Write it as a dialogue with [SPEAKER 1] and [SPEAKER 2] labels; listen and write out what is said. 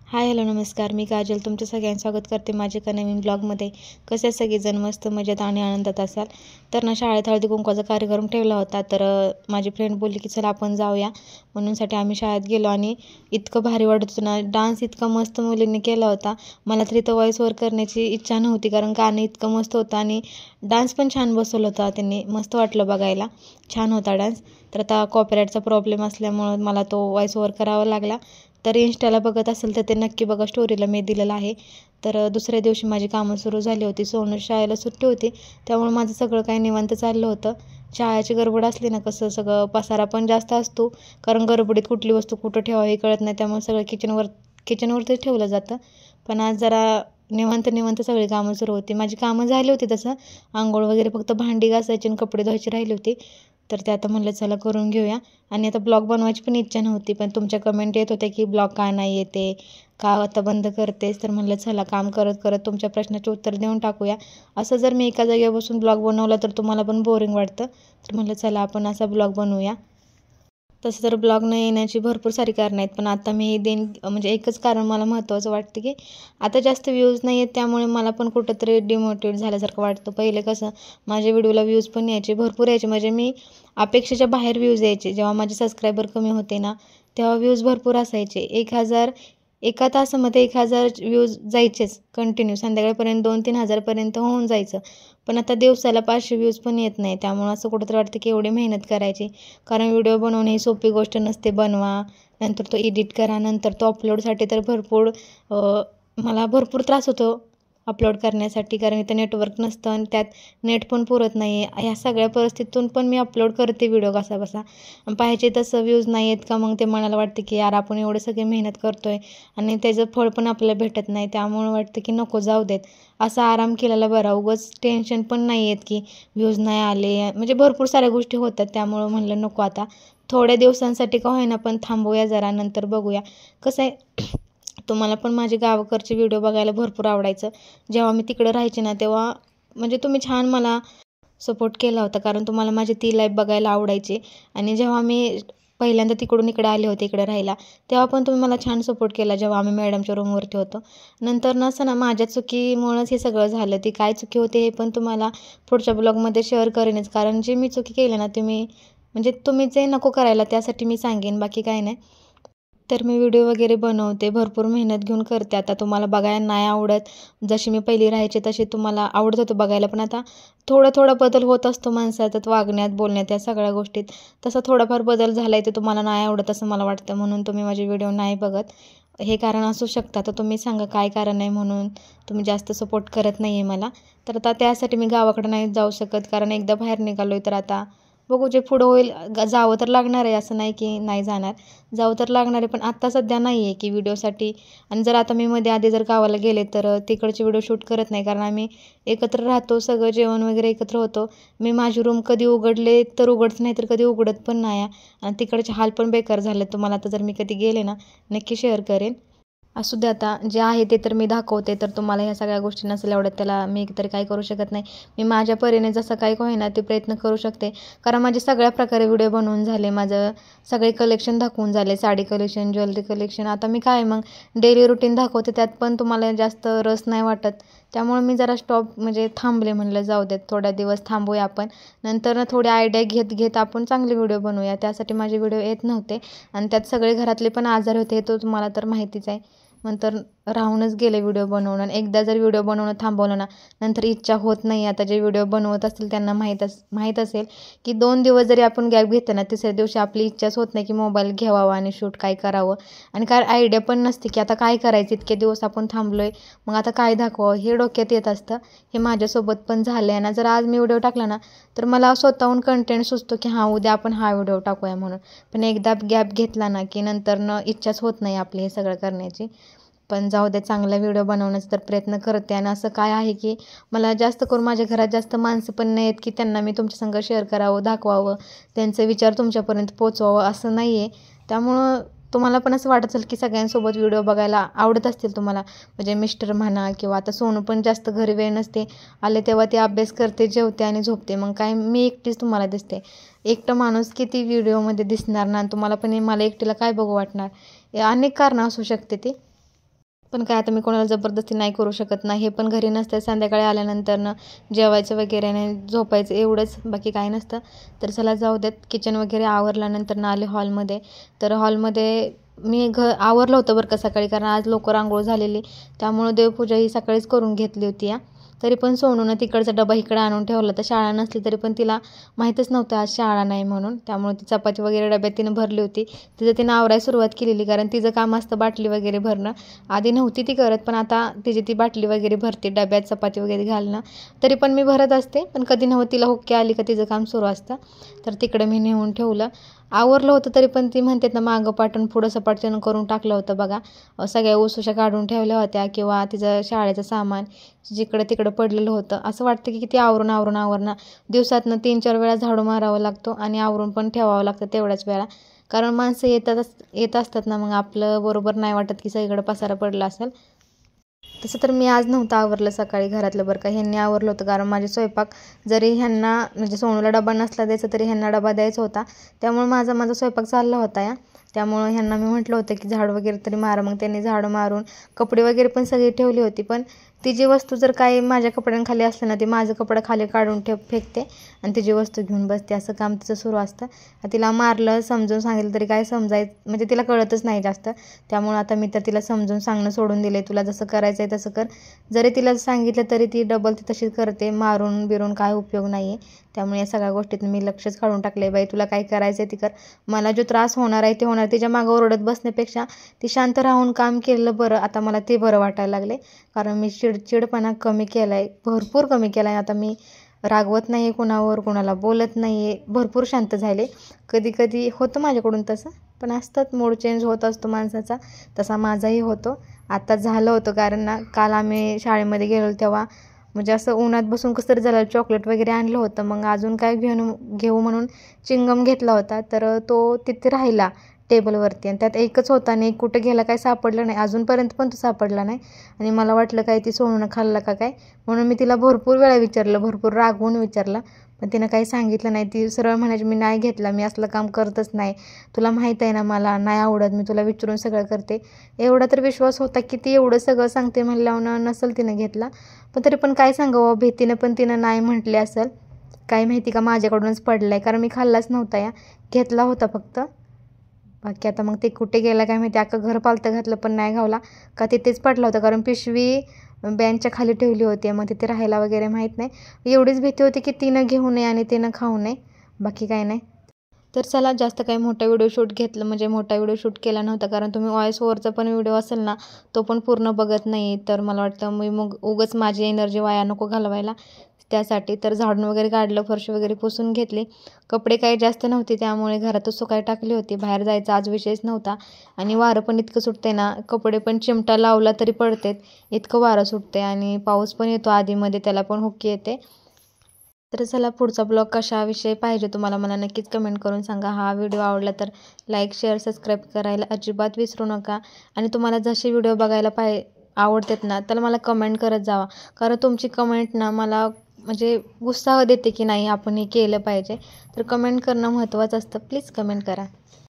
[SPEAKER 1] Hi hello नमस्कार. मी काजल तुमचं सगळ्यांचं स्वागत करते माझ्या एका नवीन ब्लॉगमध्ये. कसे सगळेजण मस्त मजेत आणि आनंदात असाल. तर ना शाळेत हळदी कुंकवाचा कार्यक्रम ठेवला होता. तर माझी फ्रेंड बोलली की चला आपण जाऊया. म्हणूनसाठी आम्ही शाळेत गेलो आणि इतकं भारी वाटत होतं ना. डान्स इतका मस्त मुलींनी केला होता. मला तरी तो व्हॉइस ओव्हर करण्याची इच्छा नव्हती, कारण गाणं इतकं मस्त होतं आणि डान्स पण छान बसवला होता त्यांनी. मस्त वाटलं बघायला, छान होता डान्स. तर आता कॉपीराईटचा प्रॉब्लेम असल्यामुळं मला तो व्हॉइस ओव्हर करावा लागला. तर इन्स्टाला बघत असेल तर ते नक्की बघा, स्टोरीला मी दिलेलं आहे. तर दुसऱ्या दिवशी माझी कामं सुरू झाली होती. सोनू शाळेला सुट्टी होती, त्यामुळे माझं सगळं काही निवांत चाललं होतं. शाळेची गडबड असली ना, कसं सगळं पसारा पण जास्त असतो, कारण गडबडीत कुठली वस्तू कुठं ठेवावी कळत नाही. त्यामुळे सगळं किचनवरतीच ठेवलं जातं. पण आज जरा निवांत सगळी कामं सुरू होती. माझी कामं झाली होती तसं, आंघोळ वगैरे, फक्त भांडी घासायची आणि कपडे धुवायची राहिली होती. तर ते आता म्हणलं चला करून घेऊया. आणि आता ब्लॉग बनवायची पण इच्छा नव्हती, पण तुमच्या कमेंट येत होत्या की ब्लॉग का नाही येते, का आता बंद करतेस. तर म्हणलं चला काम करत करत तुमच्या प्रश्नाचे उत्तर देऊन टाकूया. असं जर मी एका जागेवर बसून ब्लॉग बनवला तर तुम्हाला पण बोरिंग वाटतं. तर म्हणलं चला आपण असा ब्लॉग बनवूया. तसं तर ब्लॉग न येण्याची भरपूर सारी कारणं आहेत, पण आता मी म्हणजे एकच कारण मला महत्त्वाचं वाटतं की आता जास्त व्ह्यूज नाही आहेत, त्यामुळे मला पण कुठंतरी डिमोटिवेट झाल्यासारखं वाटतं. पहिले कसं माझ्या व्हिडिओला व्ह्यूज पण यायचे, भरपूर यायचे. म्हणजे मी अपेक्षेच्या बाहेर व्ह्यूज यायचे. जेव्हा माझे सबस्क्रायबर कमी होते ना, तेव्हा व्ह्यूज भरपूर असायचे. एका तासामध्ये 1000 व्ह्यूज जायचेच कंटिन्यू. संध्याकाळपर्यंत 2-3 हजारपर्यंत होऊन जायचं. पण आता दिवसाला 500 व्ह्यूज पण येत नाही. त्यामुळं असं कुठंतरी वाटतं की एवढी मेहनत करायची, कारण व्हिडिओ बनवणे ही सोपी गोष्ट नसते. बनवा, नंतर तो एडिट करा, नंतर तो अपलोडसाठी तर मला भरपूर त्रास होतो अपलोड करण्यासाठी, कारण इथं नेटवर्क नसतं आणि त्यात नेट पण पुरत नाही. ह्या सगळ्या परिस्थितीतून पण मी अपलोड करते व्हिडिओ कसाबसा. पाहिजे तसं व्ह्यूज नाही आहेत का, मग ते मनाला वाटतं की यार आपण एवढे सगळे मेहनत करतो आहे आणि त्याचं फळ पण आपल्याला भेटत नाही. त्यामुळे वाटतं की नको, जाऊ देत, असा आराम केलेला बरा. उगाच टेन्शन पण नाही आहेत की व्ह्यूज नाही आले, म्हणजे भरपूर साऱ्या गोष्टी होतात. त्यामुळं म्हणलं नको, आता थोड्या दिवसांसाठी का होईना पण थांबूया जरा, नंतर बघूया. कसं आहे, तुम्हाला पण माझे गावाकडचे व्हिडिओ बघायला भरपूर आवडायचं. जेव्हा मी तिकडं राहायचे ना, तेव्हा म्हणजे तुम्ही छान मला सपोर्ट केला होता, कारण तुम्हाला माझी ती लाईफ बघायला आवडायची. आणि जेव्हा मी पहिल्यांदा तिकडून इकडे आले होते इकडे राहायला, तेव्हा पण तुम्ही मला छान सपोर्ट केला, जेव्हा आम्ही मॅडमच्या रूमवरती होतो. नंतर नसं ना, माझ्या चुकीमुळंच हे सगळं झालं. ती काय चुकी होते हे पण तुम्हाला पुढच्या ब्लॉगमध्ये शेअर करेनच, कारण जे मी चुकी केली ना, म्हणजे तुम्ही जे नको करायला त्यासाठी मी सांगेन, बाकी काय नाही. तर मी व्हिडिओ वगैरे बनवते, भरपूर मेहनत घेऊन करते. आता तुम्हाला बघायला नाही आवडत, जशी मी पहिली राहायचे तशी तुम्हाला आवडत होतं बघायला, पण आता थोडा बदल होत असतो माणसात, वागण्यात, बोलण्यात, या सगळ्या गोष्टीत. तसा थोडाफार बदल झाला आहे, ते तुम्हाला नाही आवडत असं मला वाटतं, म्हणून तुम्ही माझे व्हिडिओ नाही बघत. हे कारण असू शकतं. तर तुम्ही सांगा काय कारण आहे म्हणून तुम्ही जास्त सपोर्ट करत नाही आहे मला. तर आता त्यासाठी मी गावाकडं नाही जाऊ शकत, कारण एकदा बाहेर निघालो आहे तर आता बघू जे पुढं होईल. जावं तर लागणार आहे, असं नाही की नाही जाणार, जावं तर लागणार आहे. पण आत्ता सध्या नाही आहे की व्हिडिओसाठी. आणि जर आता मी आधी जर गावाला गेले तर तिकडचे व्हिडिओ शूट करत नाही, कारण आम्ही एकत्र राहतो, सगळं जेवण वगैरे एकत्र होतो. मी माझी रूम कधी उघडले तर उघडत नाही, तर कधी उघडत पण नाही. आणि तिकडचे हाल पण बेकार झाले. तुम्हाला आता जर मी कधी गेले ना, नक्की शेअर करेन. असू दे, आता जे आहे ते तर मी दाखवते. तर तुम्हाला ह्या सगळ्या गोष्टी नसेल आवडत, त्याला मी तरी काही करू शकत नाही. मी माझ्या परीने जसं काही होईना ते प्रयत्न करू शकते, कारण माझे सगळ्या प्रकारे व्हिडिओ बनवून झाले. माझं सगळे कलेक्शन दाखवून झाले, साडी कलेक्शन, ज्वेलरी कलेक्शन. आता मी काय मग डेली रुटीन दाखवते, त्यात पण तुम्हाला जास्त रस नाही वाटत. त्यामुळे मी जरा म्हणजे थांबले, म्हणलं जाऊ देत, थोड्या दिवस थांबूया आपण, नंतर थोडी आयडिया घेत आपण चांगले व्हिडिओ बनवूया. त्यासाठी माझे व्हिडिओ येत नव्हते आणि त्यात सगळे घरातले पण आजारी होते, हे तो तुम्हाला तर माहितीच आहे. नंतर राहूनच गेले व्हिडिओ बनवणं. आणि एकदा जर व्हिडिओ बनवणं थांबवलं ना, नंतर इच्छा होत नाही. आता जे व्हिडिओ बनवत असतील त्यांना माहीत असेल की 2 दिवस जरी आपण गॅप घेतला ना, तिसऱ्या दिवशी आपली इच्छाच होत नाही की मोबाईल घ्यावा आणि शूट काय करावं. आणि काय आयडिया पण नसते की आता काय करायचं, इतके दिवस आपण थांबलो आहे, मग आता काय दाखवावं हे डोक्यात येत असतं. हे माझ्यासोबत पण झालं आहे ना. जर आज मी व्हिडिओ टाकला ना, तर मला स्वतःहून कंटेंट सुचतो की हां, उद्या आपण हा व्हिडिओ टाकूया म्हणून. पण एकदा गॅप घेतला ना की नंतर इच्छाच होत नाही आपली हे सगळं करण्याची. पण जाऊ दे, चांगला व्हिडिओ बनवण्याचा तर प्रयत्न करते. आणि असं काय आहे की मला जास्त करून माझ्या घरात जास्त माणसं पण नाही आहेत की त्यांना मी तुमच्यासंग शेअर करावं, दाखवावं, त्यांचे विचार तुमच्यापर्यंत पोचवावं, असं नाही आहे. त्यामुळं तुम्हाला पण असं वाटत असेल की सगळ्यांसोबत व्हिडिओ बघायला आवडत असतील तुम्हाला. म्हणजे मिस्टर म्हणा, किंवा आता सोनू पण जास्त घरी वेळ नसते, आले तेव्हा ते अभ्यास करते, जेवते आणि झोपते. मग काय मी एकटीच तुम्हाला दिसते. एकटं माणूस किती व्हिडिओमध्ये दिसणार ना, तुम्हाला पण मला एकटीला काय बघू वाटणार. अनेक कारणं असू शकते ती. पण काय आता मी कोणाला जबरदस्ती नाही करू शकत नाही. हे पण घरी नसतं, संध्याकाळी आल्यानंतरनं जेवायचं वगैरे आणि झोपायचं एवढंच, बाकी काही नसतं. तर चला जाऊ देत. किचन वगैरे आवरल्यानंतर आले हॉलमध्ये. तर हॉलमध्ये मी आवरलं होतं बरं का सकाळी, कारण आज लवकर अंघोळ झालेली, त्यामुळं देवपूजा ही सकाळीच करून घेतली होती या. तरी पण सोनूनं तिकडचा डबा इकडे आणून ठेवला. तर शाळा नसली तरी पण तिला माहीतच नव्हतं आज शाळा नाही म्हणून, त्यामुळे ती चपाती वगैरे डब्यात तिनं भरली होती. तिनं आवरायला सुरुवात केलेली, कारण तिचं काम असतं बाटली वगैरे भरणं. आधी नव्हती ती करत, पण आता तिची ती बाटली वगैरे भरते, डब्यात चपाती वगैरे घालणं. तरी पण मी भरत असते, पण कधी नव्हतं तिला हुक्की आली का तिचं काम सुरू असतं. तर तिकडे मी नेऊन ठेवलं. आवरलं होतं तरी पण ती म्हणतात ना, मागं पाटून पुढं सपाटच्यानं करून टाकलं होतं बघा. सगळ्या उशुशा काढून ठेवल्या होत्या, किंवा तिचं शाळेचं सामान जिकडं तिकडं पडलेलं होतं. असं वाटतं की किती आवरून दिवसातनं 3-4 वेळा झाडू मारावा लागतो आणि आवरून पण ठेवावं लागतं तेवढ्याच वेळा. कारण माणसं येत असतात ना, मग आपलं बरोबर नाही वाटत की सगळीकडे पसारा पडला असेल. तसं तर मी आज नव्हतं आवरलं सकाळी घरातलं बरं का, ह्यांनी आवरलं होतं. कारण माझे स्वयंपाक जरी ह्यांना म्हणजे सोनूला डबा नसला द्यायचा तरी ह्यांना डबा द्यायचा होता, त्यामुळे माझा स्वयंपाक चालला होता या. त्यामुळं ह्यांना मी म्हटलं होतं की झाडू वगैरे तरी मारा. मग त्यांनी झाडू मारून कपडे वगैरे पण सगळी ठेवली होती. पण तिची वस्तू जर काही माझ्या कपड्यांखाली असलं ना, ती माझं कपडं खाली काढून फेकते आणि तिची वस्तू घेऊन बसते. असं काम तिचं सुरू असतं. तिला मारलं, समजून सांगितलं तरी काय म्हणजे तिला कळतच नाही जास्त. त्यामुळं आता मी तर तिला समजून सांगणं सोडून दिले, तुला जसं करायचं आहे तसं कर. जरी तिला सांगितलं तरी ती डबल ती तशीच करते. मारून बिरून काय उपयोग नाही आहे. त्यामुळे या सगळ्या गोष्टीत मी लक्षच काढून टाकले, बाई तुला काय करायचं आहे ती कर. मला जो त्रास होणार आहे ते होणार. तिच्या मागं ओरडत बसण्यापेक्षा ती शांत राहून काम केलं बरं. आता मला ते बरं वाटायला लागले, कारण मी चिडचिडपणा कमी केला आहे, भरपूर कमी केला आहे. आता मी रागवत नाही आहे कुणावर, कुणाला बोलत नाही आहे, भरपूर शांत झाले. कधी कधी होतं माझ्याकडून तसं, पण असतात, मूड चेंज होत असतो माणसाचा, तसा माझाही होतो. आता झालं होतं, कारण ना काल आम्ही शाळेमध्ये गेलो तेव्हा म्हणजे असं उन्हात बसून कसं तरी झालं. चॉकलेट वगैरे आणलं होतं, मग अजून काय घेऊ म्हणून चिंगम घेतला होता. तर तो तिथे राहिला टेबलवरती, आणि त्यात एकच होता आणि एक कुठं गेला काय सापडलं नाही अजूनपर्यंत, पण तो सापडला नाही. आणि मला वाटलं काय ती सोनूनं खाल्ला का काय, म्हणून मी तिला भरपूर वेळा विचारलं, भरपूर रागवून विचारलं, पण तिनं काही सांगितलं नाही. ती सरळ म्हणायची मी नाही घेतला, मी असलं काम करतच नाही, तुला माहीत आहे ना मला नाही आवडत, मी तुला विचारून सगळं करते. एवढा तर विश्वास होता की ती एवढं सगळं सांगते म्हणल्यावर नसेल तिनं घेतला. पण तरी पण काय सांगावं, भीतीनं पण तिनं नाही म्हटले असेल. काय माहिती का माझ्याकडूनच पडलं आहे, कारण मी खाल्लाच नव्हता या, घेतला होता फक्त. बाकी आता मग ते कुठे गेला काय माहिती. अख्खं घर पालतं घातलं पण नाही घावला का तिथेच पडला होता, कारण पिशवी बेंचच्या खाली ठेवली होती, मग तिथे राहायला वगैरे माहीत नाही. एवढीच भीती होती की तिनं घेऊ नये आणि तिनं खाऊ नये, बाकी काय नाही. तर चला, जास्त काही मोठा व्हिडिओ मोठा व्हिडिओ शूट केला नव्हता, कारण तुम्ही व्हॉइस ओव्हरचा पण व्हिडिओ असेल ना, तो पण पूर्ण बघत नाही. तर मला वाटतं मी मग उगाच माझी एनर्जी वाया नको घालवायला, त्यासाठी. तर झाडून वगैरे काढलं, फरशी वगैरे पुसून घेतली. कपडे काही जास्त नव्हते, त्यामुळे घरातच सुकाय टाकली होती. बाहेर जायचा आज विषयच नव्हता. आणि वारं पण इतकं सुटते ना, कपडे पण चिमटा लावला तरी पडतेत, इतकं वारं सुटते. आणि पाऊस पण येतो आधीमध्ये, त्याला पण हुक्की येते. तर चला, पुढचा ब्लॉग कशाविषयी पाहिजे तुम्हाला मला नक्कीच कमेंट करून सांगा. हा व्हिडिओ आवडला तर लाईक, शेअर, सबस्क्राईब करायला अजिबात विसरू नका. आणि तुम्हाला जसे व्हिडिओ बघायला आवडतात ना, तर मला कमेंट करत जावा, कारण तुमची कमेंट ना मला म्हणजे उत्साह देते की नाही आपण हे केलं पाहिजे. तर कमेंट करणं महत्त्वाचं असतं, प्लीज कमेंट करा.